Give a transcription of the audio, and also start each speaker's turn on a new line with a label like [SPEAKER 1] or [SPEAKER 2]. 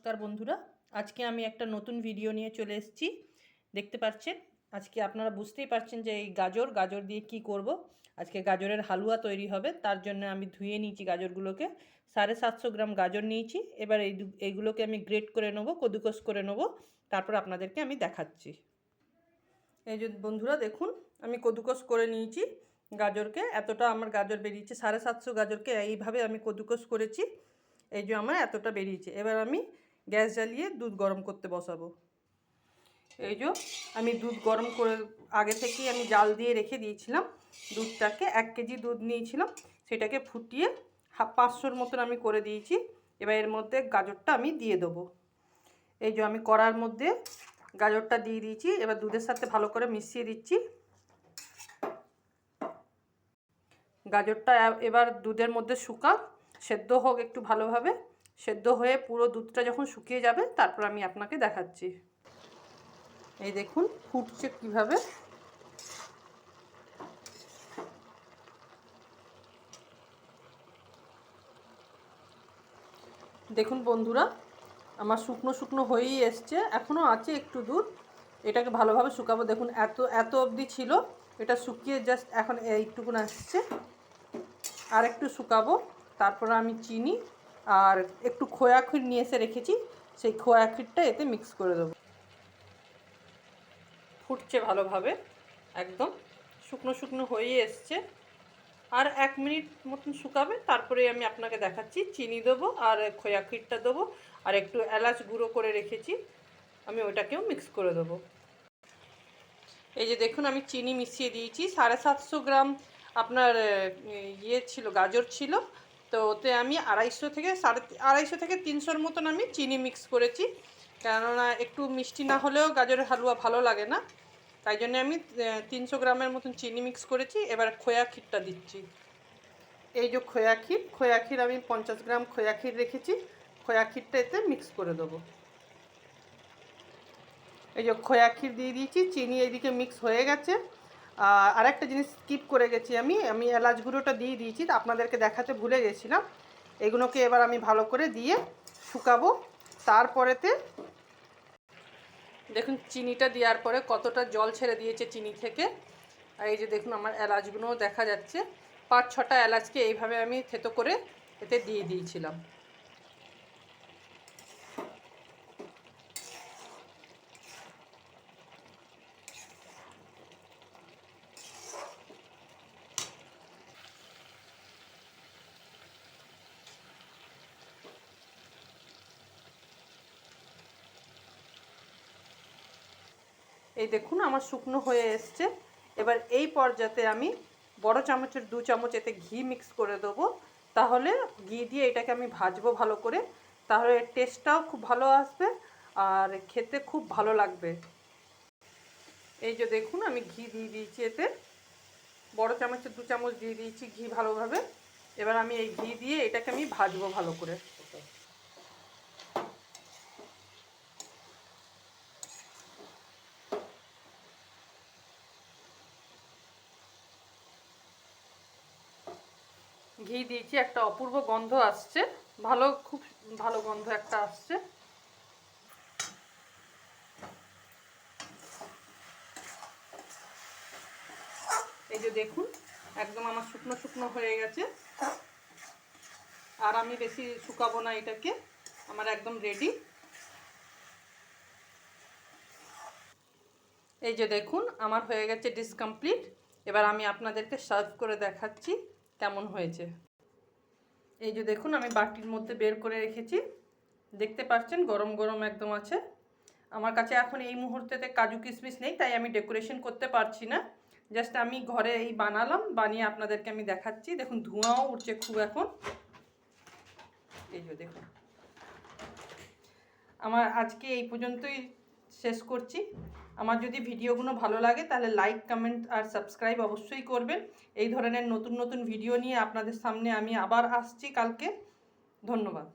[SPEAKER 1] নমস্কার বন্ধুরা, আজকে আমি একটা নতুন ভিডিও নিয়ে চলে এসেছি। দেখতে পাচ্ছেন আজকে আপনারা বুঝতেই পারছেন যে এই গাজর দিয়ে কি করব। আজকে গাজরের হালুয়া তৈরি হবে। তার জন্য আমি ধুয়ে নিয়েছি গাজরগুলোকে। 750 গ্রাম গাজর নিয়েছি। এবার এইগুলোকে আমি গ্রেট করে নেব, কদুকস করে নেব, তারপর আপনাদেরকে আমি দেখাচ্ছি। এই যে বন্ধুরা দেখুন, আমি কদুকস করে নিয়েছি গাজরকে। এতটা আমার গাজর বেরিয়েছে, 750 গাজরকে এইভাবে আমি কদুকস করেছি। এই যে আমার এতটা বেরিয়েছে। এবার আমি গ্যাস জ্বালিয়ে দুধ গরম করতে বসাবো। এই যে আমি দুধ গরম করে আগে থেকেই আমি জাল দিয়ে রেখে দিয়েছিলাম। দুধটাকে 1 কেজি দুধ নিয়েছিলাম, সেটাকে ফুটিয়ে 500-র মতন আমি করে দিয়েছি। এবার এর মধ্যে গাজরটা আমি দিয়ে দেবো। এই যে আমি কড়ার মধ্যে গাজরটা দিয়ে দিয়েছি। এবার দুধের সাথে ভালো করে মিশিয়ে দিচ্ছি। গাজরটা এবার দুধের মধ্যে শুকাক, সেদ্ধ হোক একটু ভালোভাবে। সেদ্ধ হয়ে পুরো দুধটা যখন শুকিয়ে যাবে তারপর আমি আপনাকে দেখাচ্ছি। এই দেখুন ফুটছে কিভাবে। দেখুন বন্ধুরা, আমার শুকনো শুকনো হয়েই এসছে, এখনও আছে একটু দুধ। এটাকে ভালোভাবে শুকাবো। দেখুন এত অবধি ছিল, এটা শুকিয়ে জাস্ট এখন এইটুকুন আসছে। আর একটু শুকাবো, তারপর আমি চিনি আর একটু খোয়া ক্ষীর নিয়ে এসে রেখেছি, সেই খোয়া ক্ষীরটা এতে মিক্স করে দেবো। ফুটছে ভালোভাবে, একদম শুকনো শুকনো হয়ে এসছে। আর 1 মিনিট মতন শুকাবে, তারপরে আমি আপনাকে দেখাচ্ছি। চিনি দেবো আর খোয়া ক্ষীরটা দেবো, আর একটু এলাচ গুঁড়ো করে রেখেছি, আমি ওটাকেও মিক্স করে দেবো। এই যে দেখুন আমি চিনি মিশিয়ে দিয়েছি। 750 গ্রাম আপনার ছিল, গাজর ছিল। তো ওতে আমি 250 থেকে 300-র মতন আমি চিনি মিক্স করেছি, কেননা একটু মিষ্টি না হলেও গাজরের হালুয়া ভালো লাগে না। তাই জন্য আমি 300 গ্রামের মতন চিনি মিক্স করেছি। এবার খোয়া ক্ষীরটা দিচ্ছি। এই যে খোয়া ক্ষীর আমি 50 গ্রাম খোয়া ক্ষীর রেখেছি, খোয়া ক্ষীরটা এতে মিক্স করে দেবো। এই যে খোয়া ক্ষীর দিয়ে দিয়েছি, চিনি এইদিকে মিক্স হয়ে গেছে। আর একটা জিনিস স্কিপ করে গেছি, আমি এলাচ গুঁড়োটা দিয়ে দিয়েছি, আপনাদেরকে দেখাতে ভুলে গেছিলাম। এগুলোকে এবার আমি ভালো করে দিয়ে শুকাবো। তারপরেতে দেখুন চিনিটা দেওয়ার পরে কতটা জল ছেড়ে দিয়েছে চিনি থেকে। আর এই যে দেখুন আমার এলাচগুলোও দেখা যাচ্ছে। 5-6টা এলাচকে এইভাবে আমি থেতো করে এতে দিয়ে দিয়েছিলাম। এই দেখুন আমার শুকনো হয়ে এসছে। এবার এই পর্যায়ে আমি বড় চামচের 2 চামচ এতে ঘি মিক্স করে দেবো। তাহলে ঘি দিয়ে এটাকে আমি ভাজবো ভালো করে, তাহলে টেস্টটাও খুব ভালো আসবে আর খেতে খুব ভালো লাগবে। এই যে দেখুন আমি ঘি দিয়ে দিয়েছি, এতে বড় চামচের 2 চামচ দিয়ে দিয়েছি ঘি ভালোভাবে। এবার আমি এই ঘি দিয়ে এটাকে আমি ভাজবো ভালো করে। ঘি দিয়েছি, একটা অপূর্ব গন্ধ আসছে, খুব ভালো গন্ধ একটা আসছে। এই যে দেখুন একদম আমার শুকনো শুকনো হয়ে গেছে। আর আমি বেশি শুকাবো না এটাকে, আমার একদম রেডি। এই যে দেখুন আমার হয়ে গেছে ডিশ কমপ্লিট। এবার আমি আপনাদেরকে সার্ভ করে দেখাচ্ছি কেমন হয়েছে। এই যে দেখুন আমি বাটির মধ্যে বের করে রেখেছি, দেখতে পাচ্ছেন গরম গরম একদম আছে। আমার কাছে এখন এই মুহূর্তেতে কাজু কিশমিশ নেই, তাই আমি ডেকোরেশন করতে পারছি না। জাস্ট আমি ঘরে এই বানালাম, বানিয়ে আপনাদেরকে আমি দেখাচ্ছি। দেখুন ধোঁয়াও উঠছে খুব এখন। এই যে দেখুন আমার আজকে এই পর্যন্তই শেষ করছি। আমার যদি ভিডিওগুলো ভালো লাগে তাহলে লাইক, কমেন্ট আর সাবস্ক্রাইব অবশ্যই করবেন। এই ধরনের নতুন নতুন ভিডিও নিয়ে আপনাদের সামনে আমি আবার আসছি কালকে। ধন্যবাদ।